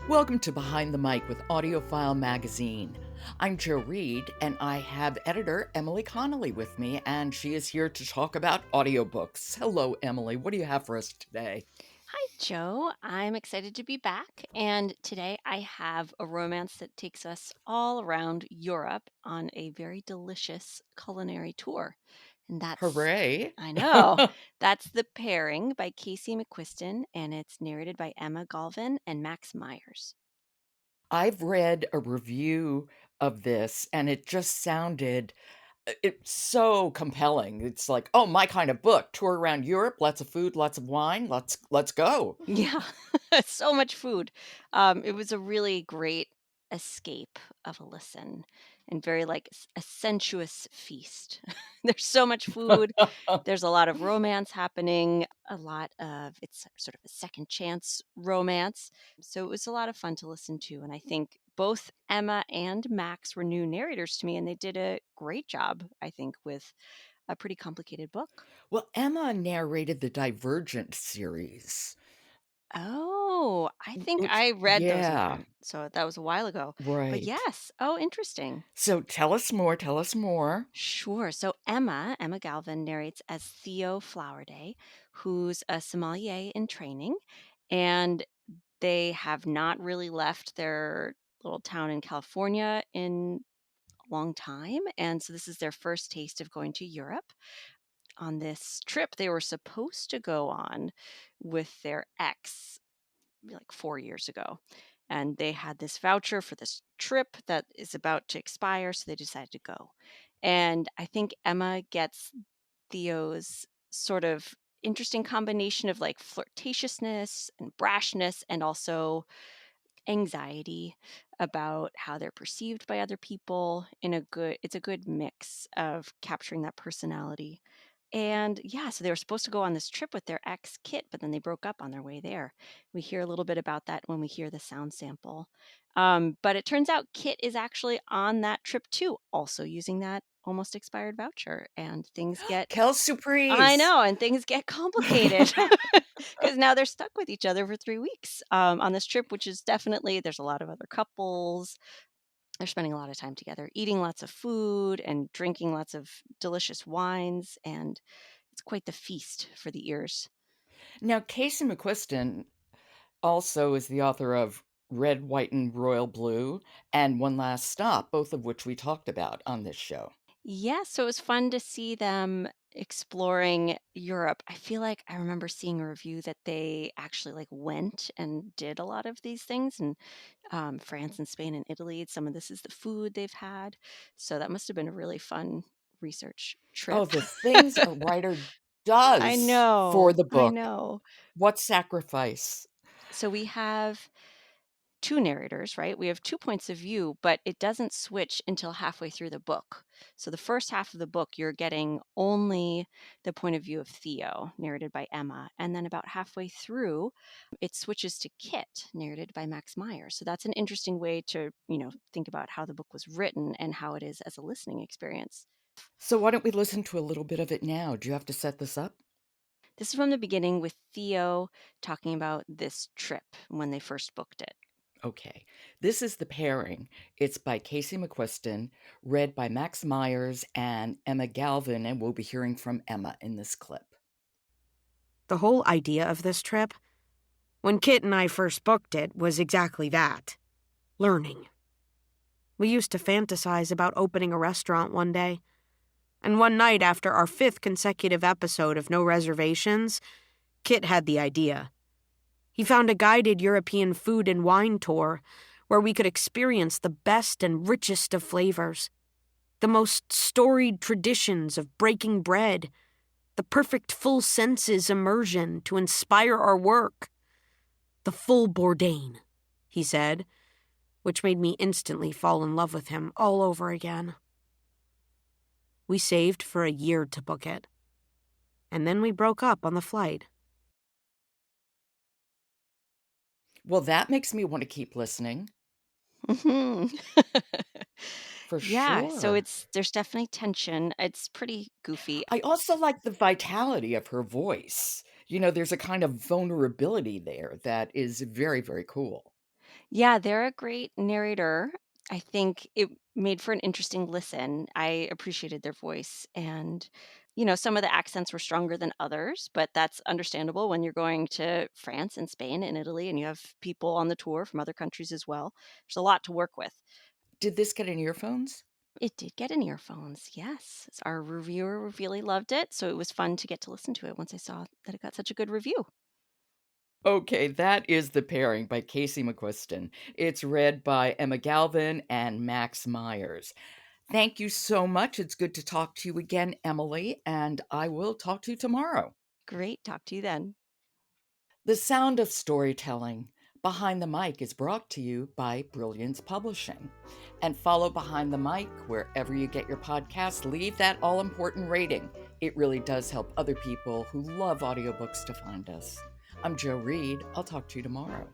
Welcome to Behind the Mic with AudioFile magazine. I'm Joe Reed, and I have editor Emily Connelly with me, and she is here to talk about audiobooks. Hello, Emily. What do you have for us today? Hi, Joe. I'm excited to be back. And today I have a romance that takes us all around Europe on a very delicious culinary tour. And that's, Hooray! I know, that's The Pairing by Casey McQuiston, and it's narrated by Emma Galvin and Max Meyers. I've read a review of this, and it just sounded it's so compelling. It's like, oh, my kind of book. Tour around Europe, lots of food, lots of wine. Let's go. Yeah, so much food. It was a really great escape of a listen and very like a sensuous feast. There's so much food. There's a lot of romance happening, a lot of it's sort of a second chance romance. So it was a lot of fun to listen to. And I think both Emma and Max were new narrators to me, and they did a great job, I think, with a pretty complicated book. Well, Emma narrated the Divergent series, Oh, I think which, I read those yeah, even. So that was a while ago. But right. yes. Oh, interesting. So tell us more. Tell us more. Sure. So Emma Galvin narrates as Theo Flowerday, who's a sommelier in training, and they have not really left their little town in California in a long time. And so this is their first taste of going to Europe on this trip they were supposed to go on with their ex like 4 years ago. And they had this voucher for this trip that is about to expire. So they decided to go. And I think Emma gets Theo's sort of interesting combination of like flirtatiousness and brashness and also anxiety about how they're perceived by other people in a good it's a good mix of capturing that personality. And yeah, so they were supposed to go on this trip with their ex Kit, but then they broke up on their way there. We hear a little bit about that when we hear the sound sample. But it turns out Kit is actually on that trip too, also using that almost expired voucher. And things get, Quelle I surprise! know, and things get complicated because now they're stuck with each other for 3 weeks on this trip, which is definitely, there's a lot of other couples. They're spending a lot of time together, eating lots of food and drinking lots of delicious wines. And it's quite the feast for the ears. Now, Casey McQuiston also is the author of Red, White, and Royal Blue and One Last Stop, both of which we talked about on this show. Yeah, so it was fun to see them exploring Europe. I feel like I remember seeing a review that they actually like went and did a lot of these things in France and Spain and Italy. Some of this is the food they've had. So that must have been a really fun research Oh, trip. the things a writer I does for know. the I book. know. What sacrifice? So we have two narrators, right? We have two points of view, but it doesn't switch until halfway through the book. So the first half of the book, you're getting only the point of view of Theo, narrated by Emma. And then about halfway through, it switches to Kit, narrated by Max Meyers. So that's an interesting way to, think about how the book was written and how it is as a listening experience. So why don't we listen to a little bit of it now? Do you have to set this up? This is from the beginning with Theo talking about this trip when they first booked it. Okay. This is The Pairing. It's by Casey McQuiston, read by Max Myers and Emma Galvin, and we'll be hearing from Emma in this clip. The whole idea of this trip, when Kit and I first booked it, was exactly that. Learning. We used to fantasize about opening a restaurant one day, and one night after our 5th consecutive episode of No Reservations, Kit had the idea. He found a guided European food and wine tour where we could experience the best and richest of flavors, the most storied traditions of breaking bread, the perfect full senses immersion to inspire our work. The full Bourdain, he said, which made me instantly fall in love with him all over again. We saved for a year to book it, and then we broke up on the flight. Well, that makes me want to keep listening, Mhm. for Yeah, so sure. there's definitely tension. It's pretty goofy. I also like the vitality of her voice. There's a kind of vulnerability there that is very, very cool. Yeah, they're a great narrator. I think it made for an interesting listen. I appreciated their voice and some of the accents were stronger than others, but that's understandable when you're going to France and Spain and Italy and you have people on the tour from other countries as well. There's a lot to work with. Did this get in earphones? It did get in earphones, yes. Our reviewer really loved it, so it was fun to get to listen to it once I saw that it got such a good review. Okay, that is The Pairing by Casey McQuiston. It's read by Emma Galvin and Max Meyers. Thank you so much. It's good to talk to you again, Emily, and I will talk to you tomorrow. Great, talk to you then. The Sound of Storytelling Behind the Mic is brought to you by Brilliance Publishing. And follow Behind the Mic wherever you get your podcasts. Leave that all important rating. It really does help other people who love audiobooks to find us. I'm Jo Reed. I'll talk to you tomorrow.